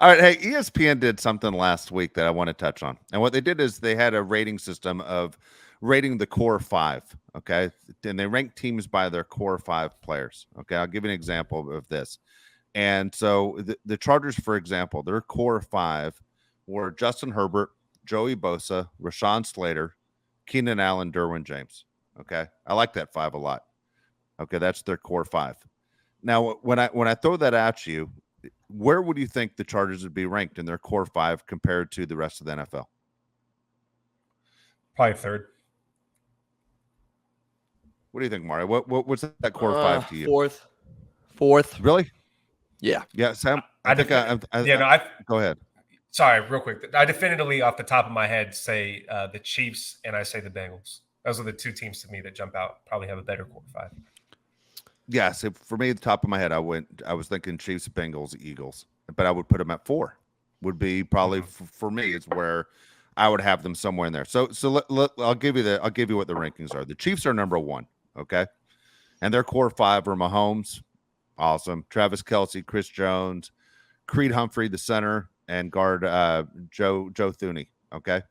All right. Hey, ESPN did something last week that I want to touch on. And what they did is they had a rating system of rating the core five. Okay. And they rank teams by their core five players. Okay. I'll give you an example of this. And so the Chargers, for example, their core five were Justin Herbert, Joey Bosa, Rashawn Slater, Keenan Allen, Derwin James. Okay. I like that five a lot. Okay. That's their core five. Now, when I throw that at you, where would you think the Chargers would be ranked in their core five compared to the rest of the NFL? Probably third. What do you think, Mario? What's that core five to you? Fourth. Really? Yeah. Yeah, Sam. Go ahead. Sorry, real quick. I definitively, off the top of my head, say the Chiefs, and I say the Bengals. Those are the two teams to me that jump out. Probably have a better core five. Yes, for me, at the top of my head, I was thinking Chiefs, Bengals, Eagles, but I would put them at 4. Would be probably for me is where I would have them somewhere in there. So I'll give you what the rankings are. The Chiefs are number 1, okay, and their core 5 are Mahomes, awesome, Travis Kelce, Chris Jones, Creed Humphrey, the center, and guard Joe Thuney. Okay,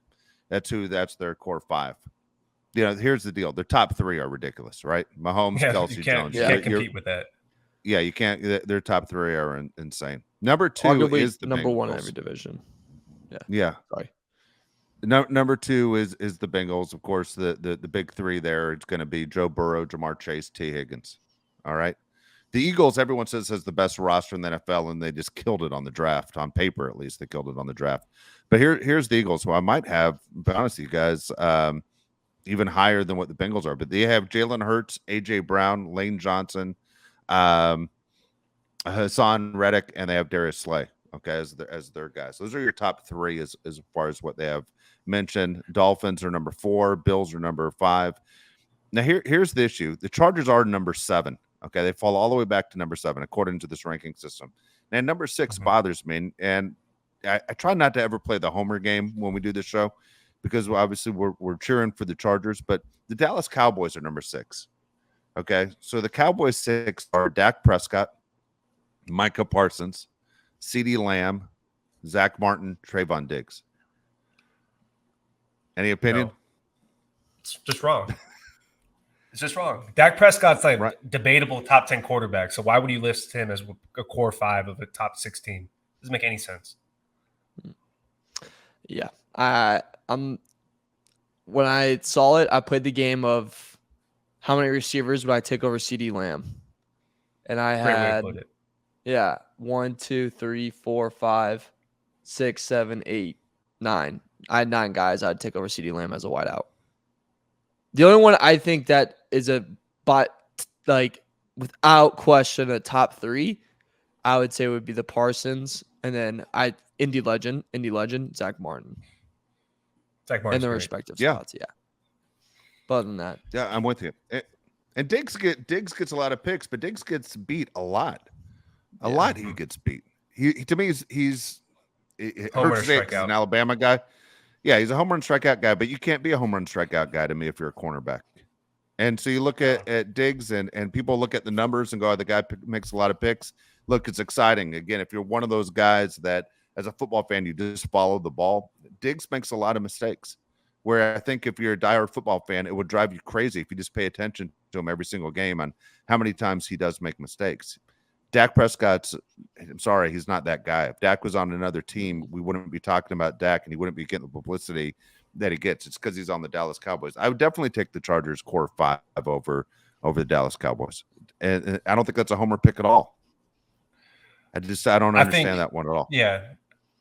that's their core 5. You know, here's the deal. Their top 3 are ridiculous, right? Mahomes, Kelce, Jones. You can't compete with that. Yeah, you can't. Their top 3 are insane. Number 2 Arguably is the number Bengals. 1 in every division. Yeah. Sorry. Number 2 is the Bengals. Of course, the big 3 there. It's going to be Joe Burrow, Jamar Chase, T. Higgins. All right. The Eagles, everyone says, has the best roster in the NFL, and they just killed it on the draft. On paper, at least, they killed it on the draft. But here's the Eagles, who I might have, to be honest with you guys, even higher than what the Bengals are. But they have Jalen Hurts, A.J. Brown, Lane Johnson, Hassan Reddick, and they have Darius Slay, okay, as their guys. Those are your top 3 as far as what they have mentioned. Dolphins are number 4. Bills are number 5. Now, here's the issue. The Chargers are number 7. Okay, they fall all the way back to number 7 according to this ranking system. And number 6 bothers me, and I try not to ever play the homer game when we do this show because obviously we're cheering for the Chargers, but the Dallas Cowboys are number 6. Okay, so the Cowboys 6 are Dak Prescott, Micah Parsons, CeeDee Lamb, Zach Martin, Trayvon Diggs. Any opinion? No. It's just wrong. It's just wrong. Dak Prescott's debatable top 10 quarterback. So why would you list him as a core 5 of a top 16? Doesn't make any sense. Yeah. When I saw it, I played the game of how many receivers would I take over CeeDee Lamb? And I had 1, 2, 3, 4, 5, 6, 7, 8, 9. I had 9 guys I'd take over CeeDee Lamb as a wideout. The only one I think that is without question, a top 3, I would say would be the Parsons, and then Indy legend, Zach Martin. Zach Martin in their respective spots, yeah. But other than that, yeah, I'm with you. And Diggs gets a lot of picks, but Diggs gets beat a lot. A lot he gets beat. He to me he's Hurts is an Alabama guy. Yeah, he's a home run strikeout guy, but you can't be a home run strikeout guy to me if you're a cornerback. And so you look at Diggs and people look at the numbers and go, oh, the guy makes a lot of picks. Look, it's exciting. Again, if you're one of those guys that as a football fan, you just follow the ball, Diggs makes a lot of mistakes. Where I think if you're a diehard football fan, it would drive you crazy if you just pay attention to him every single game on how many times he does make mistakes. Dak Prescott's, I'm sorry, he's not that guy. If Dak was on another team, we wouldn't be talking about Dak and he wouldn't be getting the publicity that he gets. It's because he's on the Dallas Cowboys. I would definitely take the Chargers core 5 over the Dallas Cowboys. And I don't think that's a homer pick at all. I don't understand that one at all. Yeah.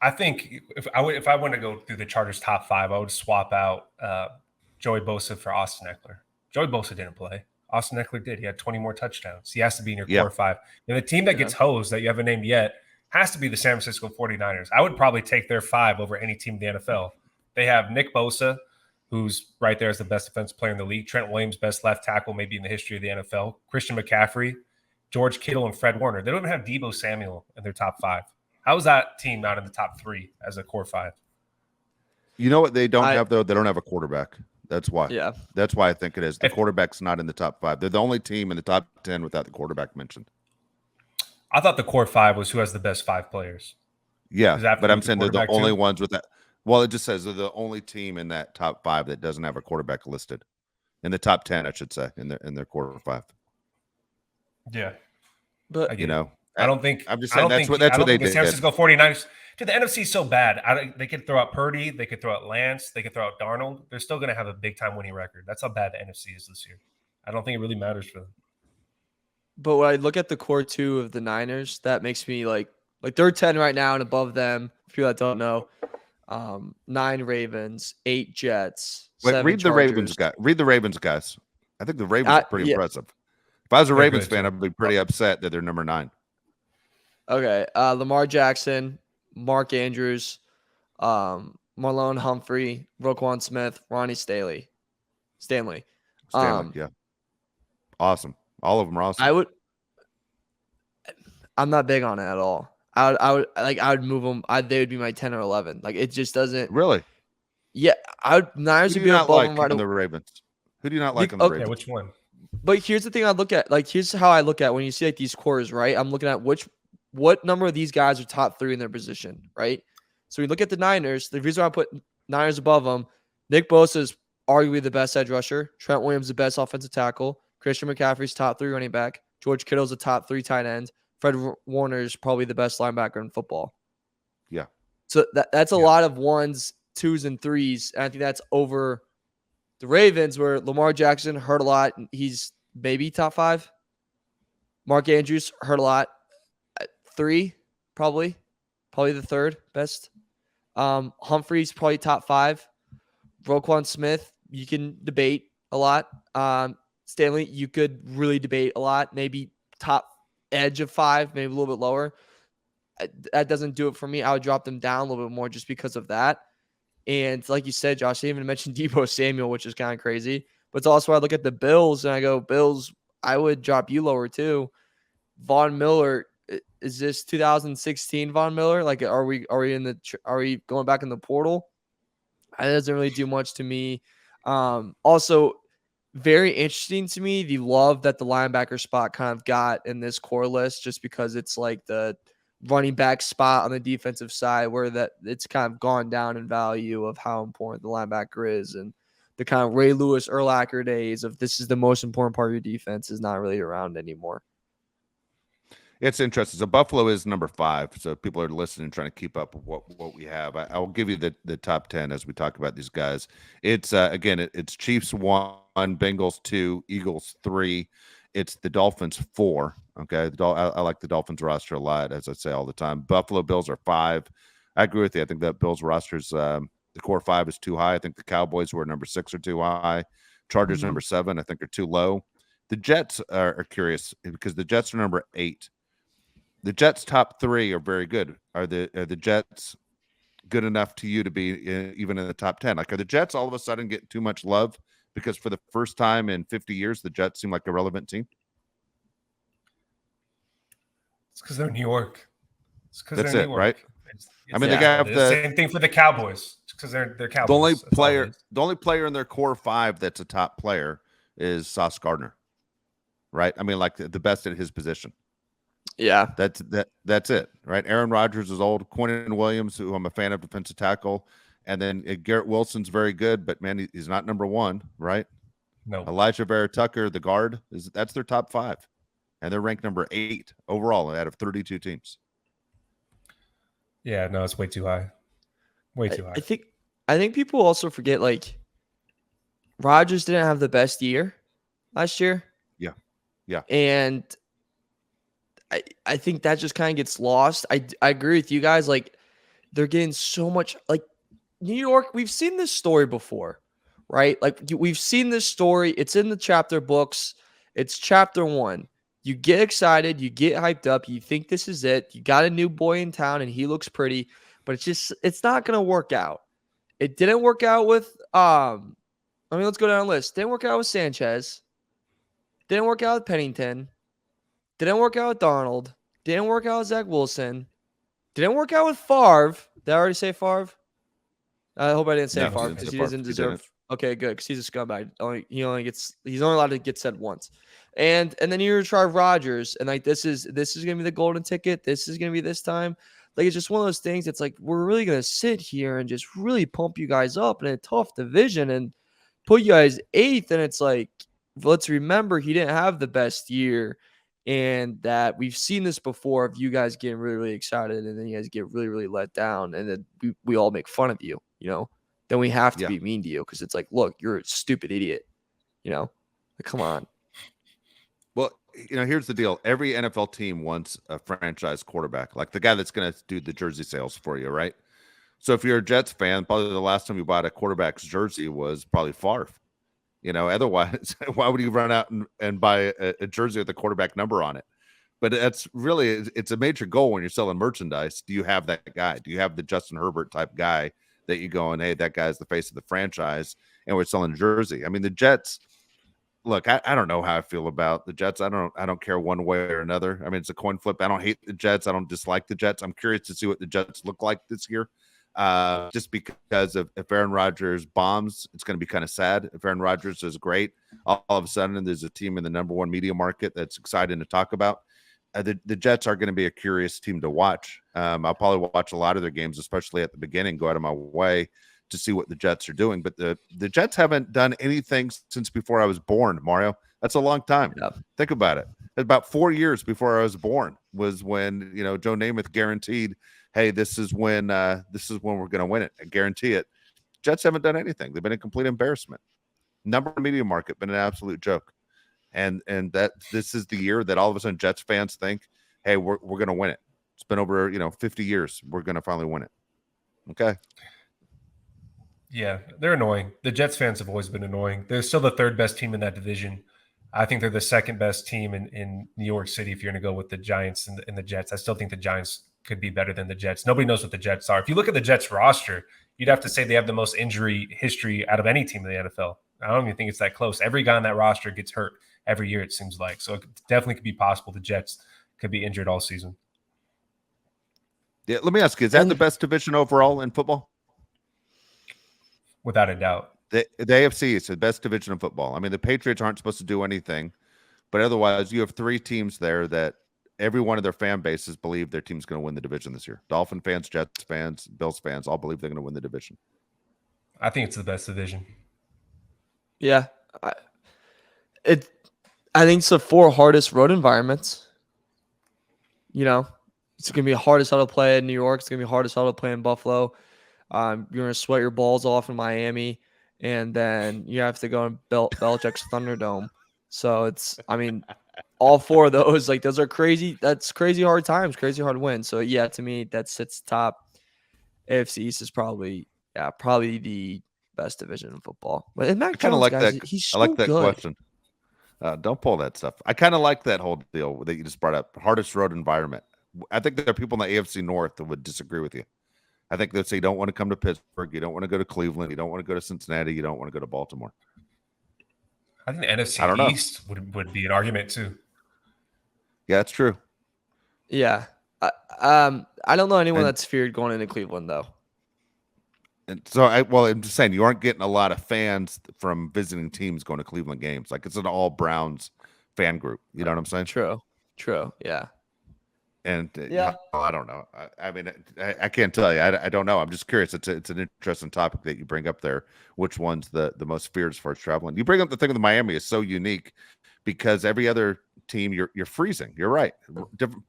I think if I want to go through the Chargers top 5, I would swap out Joey Bosa for Austin Eckler. Joey Bosa didn't play. Austin Eckler did. He had 20 more touchdowns. He has to be in your core 5. And the team that gets hosed that you haven't named yet has to be the San Francisco 49ers. I would probably take their 5 over any team in the NFL. They have Nick Bosa, who's right there as the best defensive player in the league. Trent Williams, best left tackle maybe in the history of the NFL. Christian McCaffrey, George Kittle, and Fred Warner. They don't even have Deebo Samuel in their top 5. How is that team not in the top 3 as a core 5? You know what they don't have, though? They don't have a quarterback. That's why. Yeah. That's why I think it is. The quarterback's not in the top 5. They're the only team in the top 10 without the quarterback mentioned. I thought the core 5 was who has the best 5 players. Yeah, Does that but I'm include saying they're the quarterback only too? ones with that. Well, it just says they're the only team in that top 5 that doesn't have a quarterback listed. In the top 10, I should say, in their quarter 5. Yeah, I But get You it. know, I don't think I'm just I saying don't that's think what they the San did. Francisco 49ers. Dude, the NFC is so bad. They could throw out Purdy, they could throw out Lance, they could throw out Darnold. They're still going to have a big time winning record. That's how bad the NFC is this year. I don't think it really matters for them. But when I look at the core 2 of the Niners, that makes me like they're 10 right now, and above them, for people that don't know, 9 Ravens, 8 Jets, Wait, 7 read the Ravens Chargers. guy. Read the Ravens guys. I think the Ravens are pretty Yeah. impressive. If I was a They're Ravens good, fan, too. I'd be pretty upset that they're number 9. Okay. Lamar Jackson, Mark Andrews, Marlon Humphrey, Roquan Smith, Ronnie Stanley. Stanley, Um, yeah, awesome. All of them are awesome. I'm not big on it at all. I would move them. They would be my 10 or 11. Like, it just doesn't. Really? Yeah, Niners Who would do you be not above like them right in the away. Ravens? Who do you not like in the Okay, Yeah, Ravens? which one? But here's the thing I look at. Like, here's how I look at when you see like these cores, right? I'm looking at what number of these guys are top 3 in their position, right? So we look at the Niners. The reason why I put Niners above them, Nick Bosa is arguably the best edge rusher. Trent Williams the best offensive tackle. Christian McCaffrey's top 3 running back. George Kittle's a top 3 tight end. Fred Warner is probably the best linebacker in football. Yeah. So that's a lot of 1s, 2s, and 3s. And I think that's over the Ravens, where Lamar Jackson hurt a lot. He's maybe top 5. Mark Andrews hurt a lot. 3, probably the 3rd best. Humphrey's probably top 5. Roquan Smith, you can debate a lot. Stanley, you could really debate a lot. Maybe top edge of 5, maybe a little bit lower. That doesn't do it for me. I would drop them down a little bit more just because of that. And like you said, Josh, I even mentioned Deebo Samuel, which is kind of crazy. But it's also I look at the Bills and I go, Bills, I would drop you lower too. Von Miller, is this 2016 Von Miller? Like, are we going back in the portal? That doesn't really do much to me. Also, very interesting to me, the love that the linebacker spot kind of got in this core list, just because it's like the running back spot on the defensive side where that it's kind of gone down in value of how important the linebacker is, and the kind of Ray Lewis, Urlacher days of this is the most important part of your defense is not really around anymore. It's interesting. So Buffalo is number 5. So people are listening, trying to keep up with what we have. I will give you the top 10 as we talk about these guys. It's again, it's Chiefs 1, Bengals 2, Eagles 3. It's the Dolphins 4. Okay, I like the Dolphins roster a lot, as I say all the time. Buffalo Bills are 5. I agree with you. I think that Bills roster's the core 5 is too high. I think the Cowboys, who are number 6, are too high. Chargers number 7, I think, are too low. The Jets are curious because the Jets are number 8. The Jets' top 3 are very good. Are the Jets good enough to you to be even in the top 10? Like, are the Jets all of a sudden getting too much love because for the first time in 50 years, the Jets seem like a relevant team? It's because they're New York. It's because That's they're it, New York. right? I mean, they Yeah. got the same thing for the Cowboys. It's because they're Cowboys. the only player in their core 5 that's a top player is Sauce Gardner, right? I mean, like the best at his position. Yeah, that's it, right? Aaron Rodgers is old. Quentin Williams, who I'm a fan of, defensive tackle, and then Garrett Wilson's very good, but man, he's not number 1, right? No. Elijah Vera Tucker, the guard, that's their top 5, and they're ranked number 8 overall out of 32 teams. Yeah, no, it's way too high. Way too high. I think people also forget, like, Rodgers didn't have the best year last year. Yeah. And I think that just kind of gets lost. I agree with you guys. Like, they're getting so much, like, New York, we've seen this story before, right? Like, we've seen this story. It's in the chapter books. It's chapter 1. You get excited. You get hyped up. You think this is it. You got a new boy in town and he looks pretty, but it's not going to work out. It didn't work out with, let's go down the list. Didn't work out with Sanchez. Didn't work out with Pennington. Didn't work out with Darnold. Didn't work out with Zach Wilson. Didn't work out with Favre. Did I already say Favre? I hope I didn't say Favre because he doesn't deserve. Okay, good, because he's a scumbag. He's only allowed to get said once. And then you're gonna try Rodgers, and like this is gonna be the golden ticket. This is gonna be this time. Like it's just one of those things. It's like we're really gonna sit here and just really pump you guys up in a tough division and put you guys 8th. And it's like, let's remember he didn't have the best year, and that we've seen this before of you guys getting really, really excited, and then you guys get really, really let down, and then we all make fun of you, then we have to be mean to you because it's like, look, you're a stupid idiot, like, come on. Well, here's the deal. Every NFL team wants a franchise quarterback, like the guy that's going to do the jersey sales for you, right? So if you're a Jets fan, probably the last time you bought a quarterback's jersey was probably Favre. Otherwise, why would you run out and buy a jersey with a quarterback number on it? But that's really, it's a major goal when you're selling merchandise. Do you have that guy? Do you have the Justin Herbert type guy that you go and, hey, that guy's the face of the franchise and we're selling a jersey? I mean, the Jets, look, I don't know how I feel about the Jets. I don't care one way or another. I mean, it's a coin flip. I don't hate the Jets. I don't dislike the Jets. I'm curious to see what the Jets look like this year. Just because if Aaron Rodgers bombs, it's going to be kind of sad. If Aaron Rodgers is great, all of a sudden there's a team in the number one media market that's exciting to talk about. The Jets are going to be a curious team to watch. I'll probably watch a lot of their games, especially at the beginning, go out of my way to see what the Jets are doing. But the Jets haven't done anything since before I was born, Mario. That's a long time. Yep. Think about it. About 4 years before I was born was when, Joe Namath guaranteed, hey, this is when we're going to win it. I guarantee it. Jets haven't done anything. They've been a complete embarrassment. Number one media market, been an absolute joke. And that this is the year that all of a sudden Jets fans think, hey, we're going to win it. It's been over, 50 years. We're going to finally win it. Okay. Yeah, they're annoying. The Jets fans have always been annoying. They're still the third best team in that division. I think they're the second best team in New York City if you're going to go with the Giants and the Jets. I still think the Giants could be better than the Jets. Nobody knows what the Jets are. If you look at the Jets roster, you'd have to say they have the most injury history out of any team in the NFL. I don't even think it's that close. Every guy on that roster gets hurt every year, it seems like. So it definitely could be possible the Jets could be injured all season. Yeah, let me ask you, is that the best division overall in football? Without a doubt. The AFC is the best division in football. I mean, the Patriots aren't supposed to do anything, but otherwise you have three teams there that every one of their fan bases believe their team's going to win the division this year. Dolphin fans, Jets fans, Bills fans all believe they're going to win the division. I think it's the best division. Yeah. I think it's the 4 hardest road environments. It's going to be hard as hell to play in New York. It's going to be hard as hell to play in Buffalo. You're going to sweat your balls off in Miami, and then you have to go in Belichick's Thunderdome. So all 4 of those, like, those are crazy. That's crazy hard times, crazy hard wins. So yeah, to me, that sits top. AFC East is probably the best division in football. But Mac Jones, like guys, that. he's so I like that good. question. Don't pull that stuff. I kind of like that whole deal that you just brought up. Hardest road environment. I think there are people in the AFC North that would disagree with you. I think they'd say you don't want to come to Pittsburgh. You don't want to go to Cleveland. You don't want to go to Cincinnati. You don't want to go to Baltimore. I think the NFC East would be an argument too. Yeah, that's true. Yeah. I don't know anyone that's feared going into Cleveland, though. And so, I'm just saying, you aren't getting a lot of fans from visiting teams going to Cleveland games. Like, it's an all Browns fan group. You know what I'm saying? True. Yeah. And I don't know. I mean, I can't tell you. I don't know. I'm just curious. It's an interesting topic that you bring up there. Which one's the most feared as far as traveling? You bring up the thing with Miami is so unique because every other team you're freezing. You're right.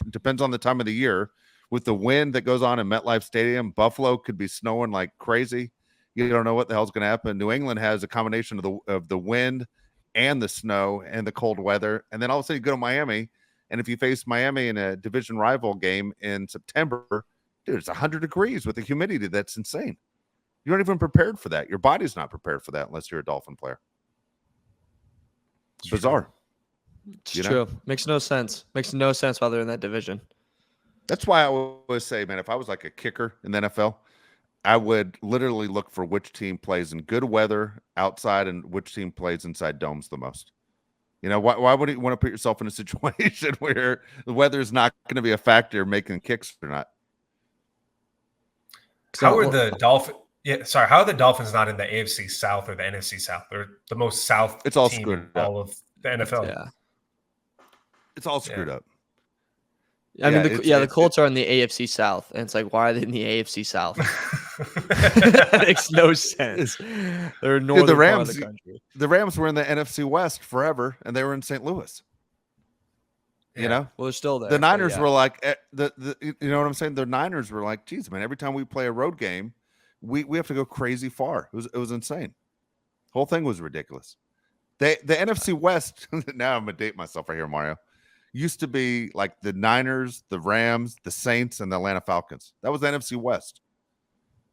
Depends on the time of the year. With the wind that goes on in MetLife Stadium, Buffalo could be snowing like crazy. You don't know what the hell's going to happen. New England has a combination of the wind and the snow and the cold weather, and then all of a sudden you go to Miami. And if you face Miami in a division rival game in September, dude, it's 100 degrees with the humidity. That's insane. You're not even prepared for that. Your body's not prepared for that unless you're a Dolphin player. It's bizarre. It's true. Makes no sense. Makes no sense while they're in that division. That's why I always say, man, if I was like a kicker in the NFL, I would literally look for which team plays in good weather outside and which team plays inside domes the most. Why would you want to put yourself in a situation where the weather is not going to be a factor making kicks or not? How are the Dolphins? Yeah, sorry. How are the Dolphins not in the AFC South or the NFC South? They're the most South It's all team in screwed up. all of the NFL. Yeah. It's all screwed up. I mean, Yeah, the Colts are in the AFC South, and it's like, why are they in the AFC South? That makes no sense. They're northern part of the country. The Rams were in the NFC West forever, and they were in St. Louis. You know, well, they're still there. The Niners were like you know what I'm saying. The Niners were like, geez, man, every time we play a road game, we have to go crazy far. It was insane. The whole thing was ridiculous. The NFC West. Now I'm gonna date myself right here, Mario. Used to be like the Niners, the Rams, the Saints, and the Atlanta Falcons. That was the NFC West.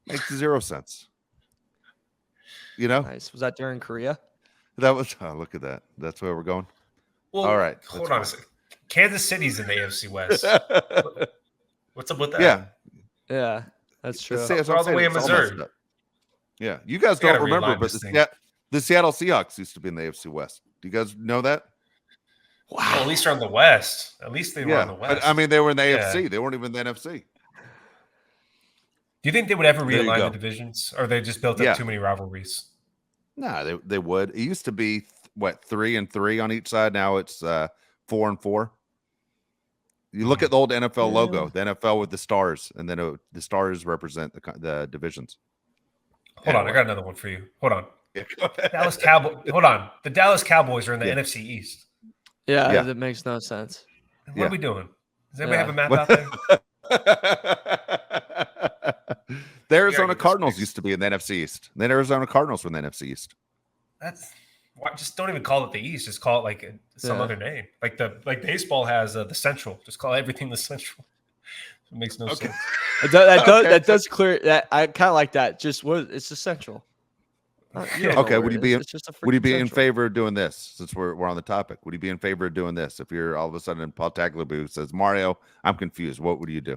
Makes zero sense. You know? Nice. Was that during Korea? That was, look at that. That's where we're going. Well, all right. Hold on a second. Kansas City's in the AFC West. What's up with that? Yeah, that's true. It's all the way in Missouri. Yeah. You guys don't remember, but the Seattle Seahawks used to be in the AFC West. Do you guys know that? Wow. Well, at least they're on the West. At least they were on the West. But, I mean, they were in the AFC. They weren't even in the NFC. Do you think they would ever realign the divisions, or they just built up too many rivalries? No, they would. It used to be 3-3 on each side. Now it's 4-4. You look at the old NFL logo, the NFL with the stars, and then the stars represent the divisions. Hold on, I got another one for you. Hold on. Dallas Cowboys. Hold on. The Dallas Cowboys are in the NFC East. Yeah, that makes no sense. What are we doing? Does anybody have a map out there? The Arizona Cardinals used to be in the NFC East. Then Arizona Cardinals were in the NFC East. Just don't even call it the East. Just call it like some other name. Like baseball has the Central. Just call everything the Central. It makes no sense. That does clear that. I kind of like that. It's the Central. Okay, would you be in favor of doing this, since we're on the topic? Would you be in favor of doing this if you're all of a sudden Paul Tagliabue says, Mario, I'm confused, what would you do?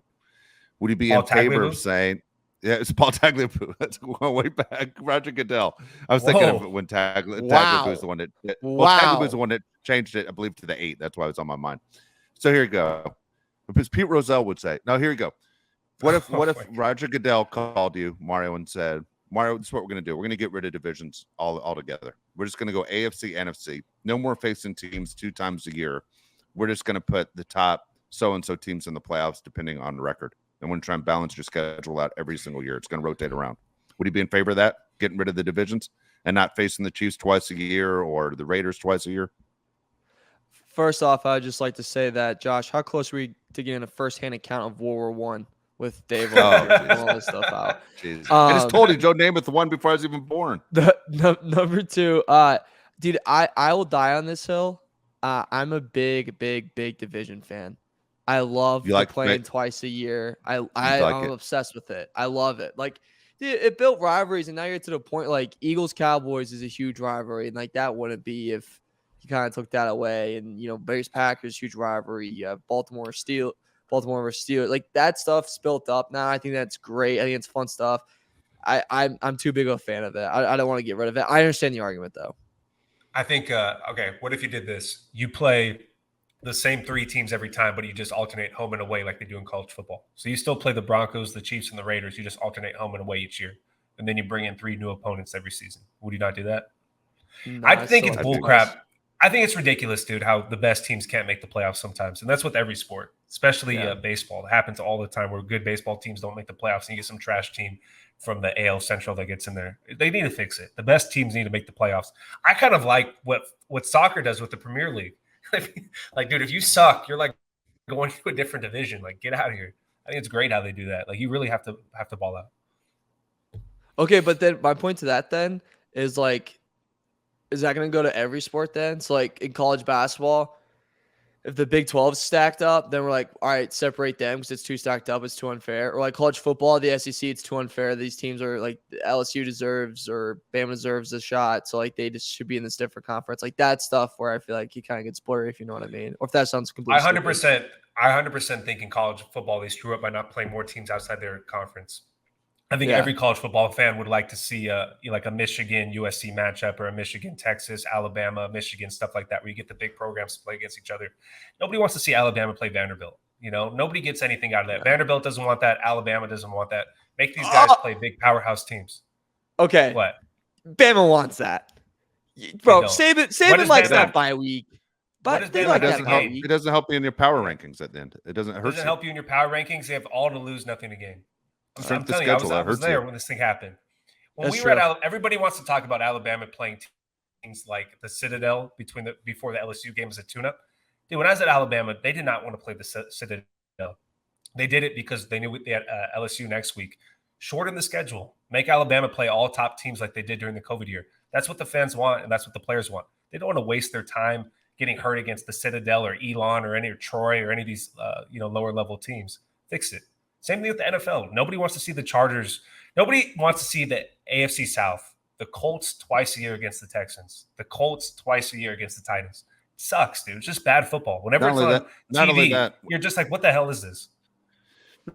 Would you be in favor of saying, it's Paul Tagliabue, that's going way back, Roger Goodell. I was thinking of it when Tagliabue was the one that Tagliabue was the one that changed it, I believe, to the 8. That's why it was on my mind. So here you go. Because Pete Rozelle would say, no, here you go. What if Roger Goodell called you, Mario, and said, Mario, this is what we're going to do. We're going to get rid of divisions altogether. We're just going to go AFC, NFC. No more facing teams 2 times a year. We're just going to put the top so-and-so teams in the playoffs depending on the record. And we're going to try and balance your schedule out every single year. It's going to rotate around. Would you be in favor of that, getting rid of the divisions and not facing the Chiefs twice a year or the Raiders twice a year? First off, I'd just like to say that, Josh, how close were we to getting a first-hand account of World War I? With Dave and all this stuff out. I just told you Joe Namath won before I was even born. Number 2, dude, I will die on this hill. I'm a big division fan. I love playing twice a year. I'm obsessed with it. I love it. Like, dude, it built rivalries, and now you're to the point like Eagles Cowboys is a huge rivalry, and like that wouldn't be if you kind of took that away. And Bears Packers, huge rivalry. You have Baltimore versus Steelers, like that stuff's built up now. I think that's great. I think it's fun stuff. I'm too big of a fan of it. I don't want to get rid of it. I understand the argument though. I think okay. What if you did this? You play the same 3 teams every time, but you just alternate home and away like they do in college football. So you still play the Broncos, the Chiefs, and the Raiders. You just alternate home and away each year, and then you bring in 3 new opponents every season. Would you not do that? No, I think it's bullcrap. I think it's ridiculous, dude, how the best teams can't make the playoffs sometimes. And that's with every sport, especially baseball. It happens all the time where good baseball teams don't make the playoffs and you get some trash team from the AL Central that gets in there. They need to fix it. The best teams need to make the playoffs. I kind of like what soccer does with the Premier League. Like, dude, if you suck, you're like going to a different division. Like, get out of here. I think it's great how they do that. Like, you really have to ball out. Okay, but then my point to that then is like, is that going to go to every sport then? So like in college basketball, if the Big 12 is stacked up, then we're like, all right, separate them because it's too stacked up. It's too unfair. Or like college football, the SEC, it's too unfair. These teams are like LSU deserves or Bama deserves a shot. So like they just should be in this different conference. Like that stuff where I feel like you kind of gets blurry, if you know what I mean. Or if that sounds completely stupid. I 100% think in college football, they screw up by not playing more teams outside their conference. I think every college football fan would like to see like a Michigan USC matchup or a Michigan Texas Alabama Michigan, stuff like that, where you get the big programs to play against each other. Nobody wants to see Alabama play Vanderbilt. Nobody gets anything out of that. Vanderbilt doesn't want that. Alabama doesn't want that. Make these guys play big powerhouse teams. Okay. What? Bama wants that. Bro, Saban likes that bye week. But they like that bye week. It doesn't help you in your power rankings at the end. It doesn't hurt you. It doesn't help you in your power rankings. They have all to lose, nothing to gain. I'm telling you, I was there when this thing happened. When we were at everybody wants to talk about Alabama playing teams like the Citadel before the LSU game as a tune-up. Dude, when I was at Alabama, they did not want to play the Citadel. They did it because they knew they had LSU next week. Shorten the schedule. Make Alabama play all top teams like they did during the COVID year. That's what the fans want, and that's what the players want. They don't want to waste their time getting hurt against the Citadel or Elon or Troy or any of these lower level teams. Fix it. Same thing with the NFL. Nobody wants to see the Chargers. Nobody wants to see the AFC South. The Colts twice a year against the Texans. The Colts twice a year against the Titans. It sucks, dude. It's just bad football. Whenever it's on TV, you're just like, what the hell is this?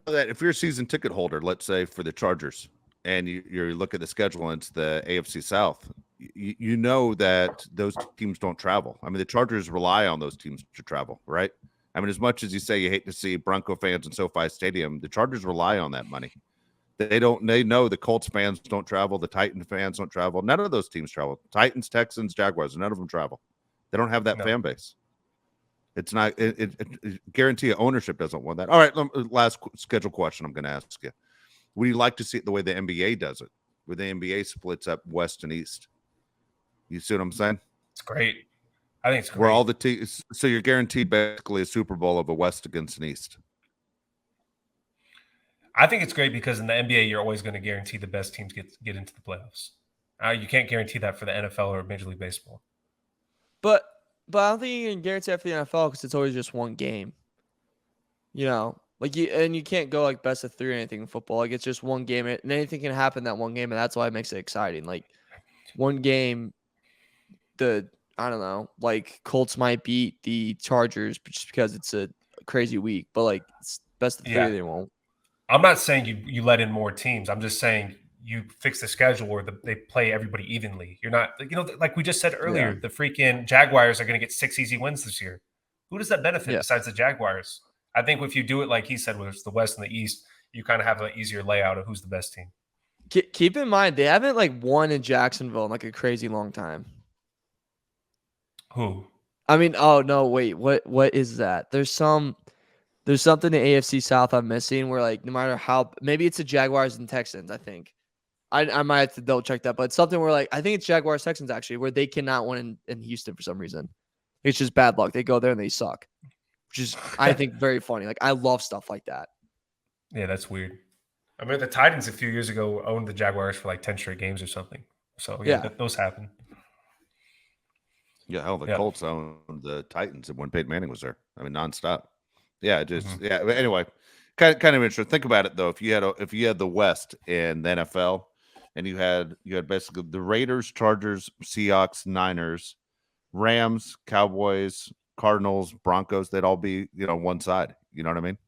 That if you're a season ticket holder, let's say for the Chargers, and you look at the schedule and it's the AFC South, you know that those teams don't travel. I mean, the Chargers rely on those teams to travel, right? I mean, as much as you say you hate to see Bronco fans in SoFi Stadium, the Chargers rely on that money. They know the Colts fans don't travel. The Titans fans don't travel. None of those teams travel. Titans, Texans, Jaguars, none of them travel. They don't have that fan base. It's not guarantee ownership doesn't want that. All right, last schedule question I'm going to ask you. Would you like to see it the way the NBA does it, where the NBA splits up West and East? You see what I'm saying? It's great. I think it's great. Where all the teams, so you're guaranteed basically a Super Bowl of a West against an East. I think it's great because in the NBA, you're always going to guarantee the best teams get into the playoffs. You can't guarantee that for the NFL or Major League Baseball. But I don't think you can guarantee that for the NFL because it's always just one game. You can't go like best of 3 or anything in football. Like it's just one game, and anything can happen in that one game, and that's why it makes it exciting. Like one game, Colts might beat the Chargers just because it's a crazy week, but like it's best of 3, they won't. I'm not saying you let in more teams. I'm just saying you fix the schedule where they play everybody evenly. You're not, like we just said earlier, the freaking Jaguars are going to get 6 easy wins this year. Who does that benefit besides the Jaguars? I think if you do it like he said, where it's the West and the East, you kind of have an easier layout of who's the best team. Keep in mind, they haven't won in Jacksonville in a crazy long time. Who? I mean, oh no, wait, what is that? There's something in the AFC South I'm missing where no matter how, maybe it's the Jaguars and Texans, I think. I might have to double check that, but it's something where I think it's Jaguars Texans actually, where they cannot win in Houston for some reason. It's just bad luck. They go there and they suck, which is I think very funny. I love stuff like that. Yeah, that's weird. I mean, the Titans a few years ago owned the Jaguars for 10 straight games or something. So those happen. Yeah, hell, the Colts owned the Titans when Peyton Manning was there. I mean, nonstop. Yeah, But anyway, kind of interesting. Think about it though. If you had the West in the NFL. And you had basically the Raiders, Chargers, Seahawks, Niners, Rams, Cowboys, Cardinals, Broncos. They'd all be one side. You know what I mean?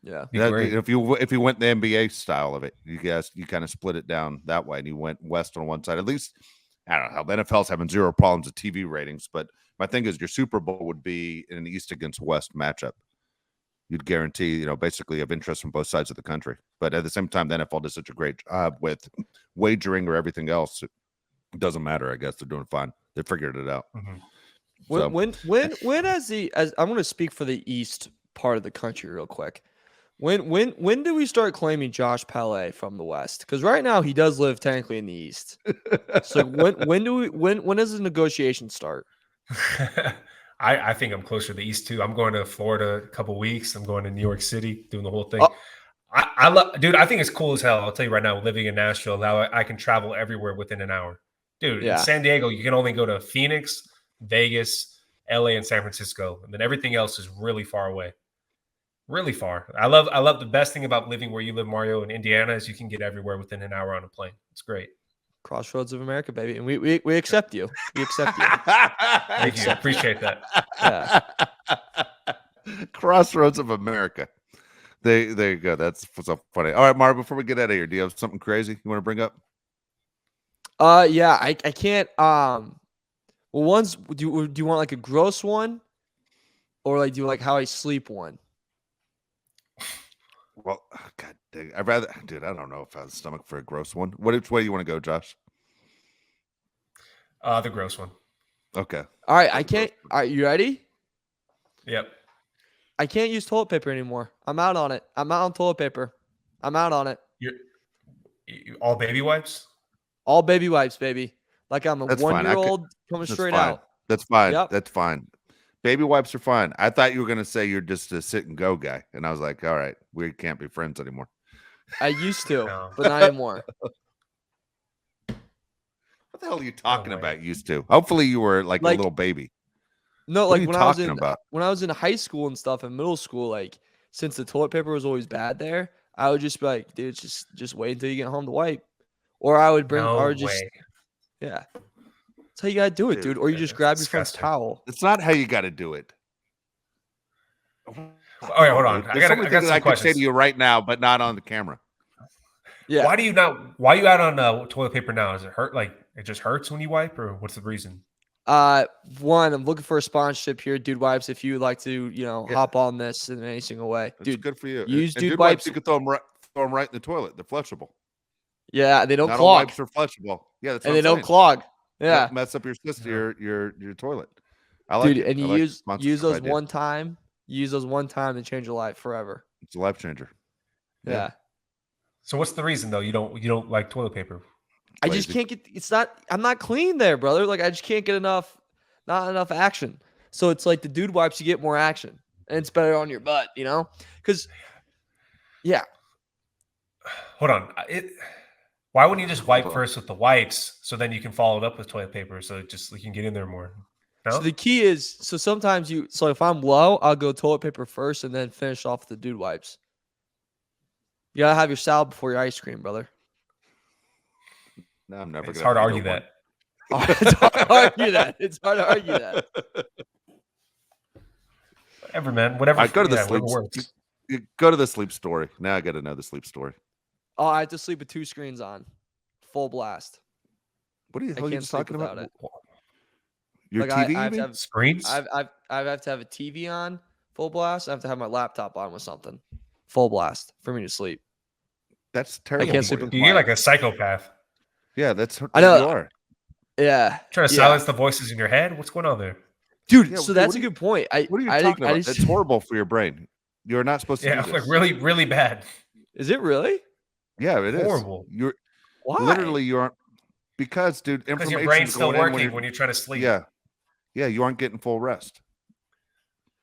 Yeah. If you went the NBA style of it, you kind of split it down that way, and you went West on one side. At least I don't know how the NFL's having zero problems with TV ratings, but my thing is your Super Bowl would be an East against West matchup. You'd guarantee, basically have interest from both sides of the country. But at the same time, the NFL does such a great job with wagering or everything else. It doesn't matter. I guess they're doing fine. They figured it out. Mm-hmm. So. When as I'm going to speak for the East part of the country real quick. When do we start claiming Josh Palet from the West? Because right now he does live technically in the East. So when does the negotiation start? I think I'm closer to the East too. I'm going to Florida a couple weeks. I'm going to New York City, doing the whole thing. Dude, I think it's cool as hell. I'll tell you right now, living in Nashville, now I can travel everywhere within an hour. Dude, in San Diego, you can only go to Phoenix, Vegas, LA, and San Francisco. And then everything else is really far away. Really far. I love the best thing about living where you live, Mario, in Indiana is you can get everywhere within an hour on a plane. It's great. Crossroads of America, baby. And we accept you. We accept you. Thank you. Appreciate that. Yeah. Crossroads of America. There you go. That's so funny. All right, Mario, before we get out of here, do you have something crazy you want to bring up? Yeah, I can't. Well, one's do you want a gross one, or do you like how I sleep one? Well, God dang, I'd rather, dude. I don't know if I have a stomach for a gross one. Which way you want to go, Josh? The gross one. Okay. All right, I can't. All right, you ready? Yep. I can't use toilet paper anymore. I'm out on it. I'm out on toilet paper. I'm out on it. All baby wipes? All baby wipes, baby. Like I'm a That's fine. 1-year-old coming That's straight fine. out. That's fine. Yep. That's fine. Baby wipes are fine. I thought you were gonna say you're just a sit and go guy, and I was like, all right, we can't be friends anymore. I used to, No. but not anymore. What the hell are you talking way. about? Used to? Hopefully, you were like a little baby. No, What are like you when I was talking in about? when I was in high school and stuff and middle school, like since the toilet paper was always bad there, I would just be like, dude, just wait until you get home to wipe. Or I would bring No or just way. yeah. That's how you gotta do it, dude. Or you just grab your friend's disgusting. towel. It's not how you got to do it. All right, hold on. There's so many things some I could say questions. to you right now, but not on the camera. Yeah. Why are you out on toilet paper now? Does it hurt? Like it just hurts when you wipe, or what's the reason? One, I'm looking for a sponsorship here, Dude Wipes. If you would like to, Yeah. hop on this in any single way, It's dude. good for you. Use And Dude wipes. Wipes. You could throw them right in the toilet. They're flushable. Yeah, they don't Not all clog, wipes are flushable. Yeah, that's and what they I'm don't saying. clog. Yeah, Don't mess up your system, your toilet. I like dude, it. and I you like the use sponsorship those idea. one time. You use those one time to change your life forever. It's a life changer. Yeah. So what's the reason though? You don't like toilet paper? I just Lazy. can't get. It's not. I'm not clean there, brother. Like I just can't get enough. Not enough action. So it's like the Dude Wipes. You get more action, and it's better on your butt. Because yeah. Hold on. Why wouldn't you just wipe first with the wipes, so then you can follow it up with toilet paper, so you can get in there more? No? So the key is, sometimes so if I'm low, I'll go toilet paper first and then finish off with the Dude Wipes. You gotta have your salad before your ice cream, brother. No, I'm never. It's gonna hard to have argue either that. It's hard to argue that. It's hard to argue that. Whatever, man. Whatever. All right, go to the whatever sleep. works. You go to the sleep story. Now I got to know the sleep story. Oh, I have to sleep with 2 screens on, full blast. What are you I can't sleep talking without about? it. Your Like, TV? I have you to mean? have Screens? I have to have a TV on full blast. I have to have my laptop on with something full blast for me to sleep. That's terrible. can't for sleep you. in You're like a psychopath. Yeah, that's I know. you are. Yeah, Trying to silence the voices in your head? What's going on there? dude. Yeah, so dude, that's what a are you- good point. What are you talking about? It's horrible for your brain. You're not supposed to Yeah, do like this. really, really bad. Is it really? Yeah, it is. Horrible. You're Why? literally you aren't because, dude, Because information your brain's still going in working when you're trying to sleep. Yeah, you aren't getting full rest.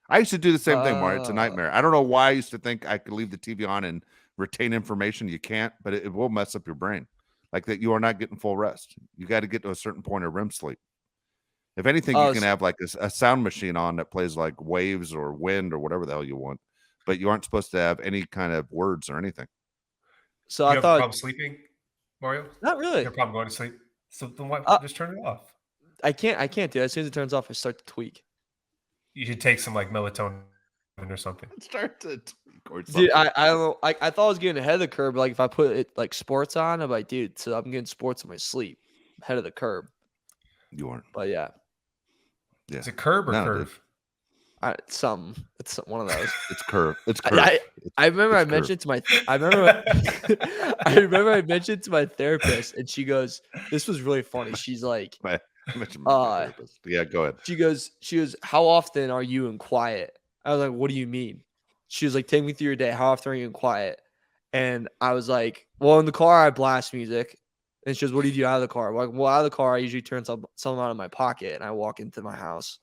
I used to do the same thing, Mario. It's a nightmare. I don't know why I used to think I could leave the TV on and retain information. You can't, but it will mess up your brain. Like that, you are not getting full rest. You got to get to a certain point of REM sleep. If anything, you can have like a sound machine on that plays like waves or wind or whatever the hell you want, but you aren't supposed to have any kind of words or anything. So You I have a thought problem sleeping, Mario? not You really. have a problem going to sleep? So then why just turn it off? I can't do it. As soon as it turns off, I start to tweak. You should take some like melatonin or something. Start to tweak or Dude, I don't know. I thought I was getting ahead of the curve. But like if I put it like sports on, I'm like, dude, so I'm getting sports in my sleep, ahead of the curve. You aren't. But yeah, Yeah. Is it curb or No, curve? it's one of those. It's curve. It's curve. I remember I It's mentioned to my I remember I mentioned to my therapist, and she goes, "This was really funny." She's like, I mentioned my therapist. Yeah, go ahead. She goes, how often are you in quiet? I was like, what do you mean? She was like, take me through your day. How often are you in quiet? And I was like, well, in the car, I blast music. And she goes, what do you do out of the car? I'm like, well, out of the car, I usually turn something out of my pocket and I walk into my house.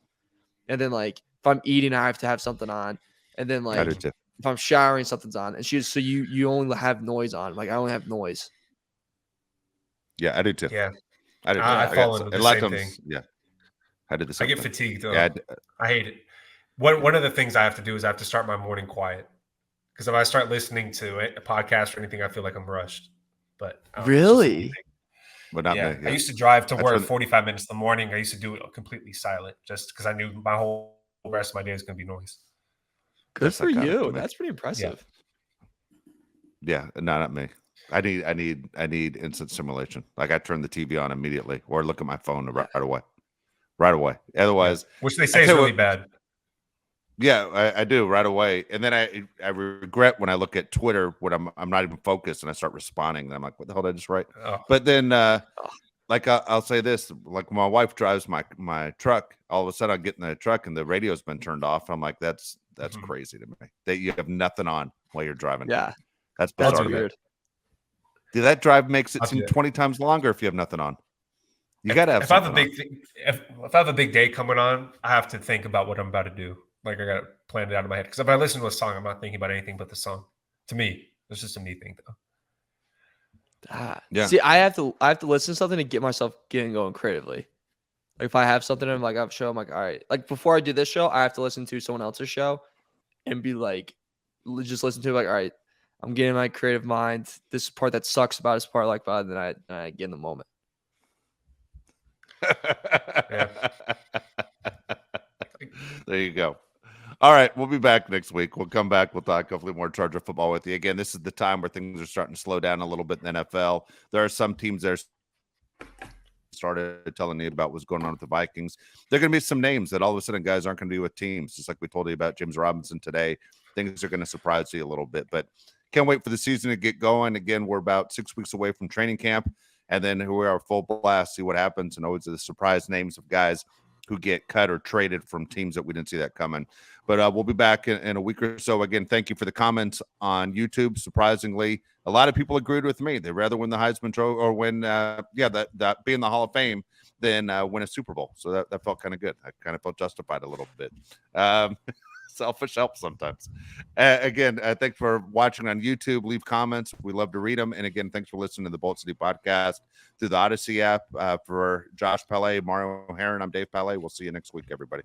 And then like, if I'm eating, I have to have something on. And then like, if I'm showering, something's on. And she goes, so you only have noise on. Like, I only have noise. Yeah, I do too. Yeah. I did. I fall into the same thing. Yeah, I did the same I get thing. fatigued though. Yeah, I hate it. One of the things I have to do is I have to start my morning quiet. Because if I start listening to a podcast or anything, I feel like I'm rushed. But really? But not me. I used to drive to work 45 minutes in the morning. I used to do it completely silent just because I knew my whole rest of my day is going to be noise. Good for you. That's pretty impressive. Yeah, not me. I need instant stimulation. Like I turn the TV on immediately or look at my phone right away. Otherwise, which they say is really bad. Yeah, I do right away, and then I regret when I look at Twitter when I'm not even focused and I start responding. And I'm like, what the hell did I just write? Oh. But then, like I'll say this: like when my wife drives my truck, all of a sudden I get in the truck and the radio's been turned off. I'm like, that's crazy to me that you have nothing on while you're driving. Yeah, that's that's bizarre. weird. Dude, that drive makes it I'll seem do it. 20 times longer if you have nothing on. You got to have if I have a something big thing, if I have a big day coming on, I have to think about what I'm about to do. Like I got to plan it out in my head. Because if I listen to a song, I'm not thinking about anything but the song. To me, it's just a me thing, though. Yeah. See, I have to listen to something to get myself going creatively. Like if I have something, I'm like, I have a show, I'm like, all right. Like before I do this show, I have to listen to someone else's show and be like, just listen to it, like, all right, I'm getting my creative mind. This part that sucks about this part, like, about, and then I get in the moment. Yeah. There you go. All right, we'll be back next week. We'll come back. We'll talk hopefully more Charger football with you. Again, this is the time where things are starting to slow down a little bit in the NFL. There are some teams there started telling you about what's going on with the Vikings. There are going to be some names that all of a sudden guys aren't going to be with teams, just like we told you about James Robinson today. Things are going to surprise you a little bit, but can't wait for the season to get going. Again, we're about 6 weeks away from training camp, and then we are full blast, see what happens, and always the surprise names of guys who get cut or traded from teams that we didn't see that coming. But we'll be back in a week or so. Again, thank you for the comments on YouTube. Surprisingly, a lot of people agreed with me. They'd rather win the Heisman Trophy or win, that be in the Hall of Fame than win a Super Bowl. So that felt kind of good. I kind of felt justified a little bit. Selfish help sometimes. Again, thanks for watching on YouTube. Leave comments. We love to read them. And again, thanks for listening to the Bolt City podcast through the Odyssey app. For Josh Palet, Mario Herron, I'm Dave Palet. We'll see you next week, everybody.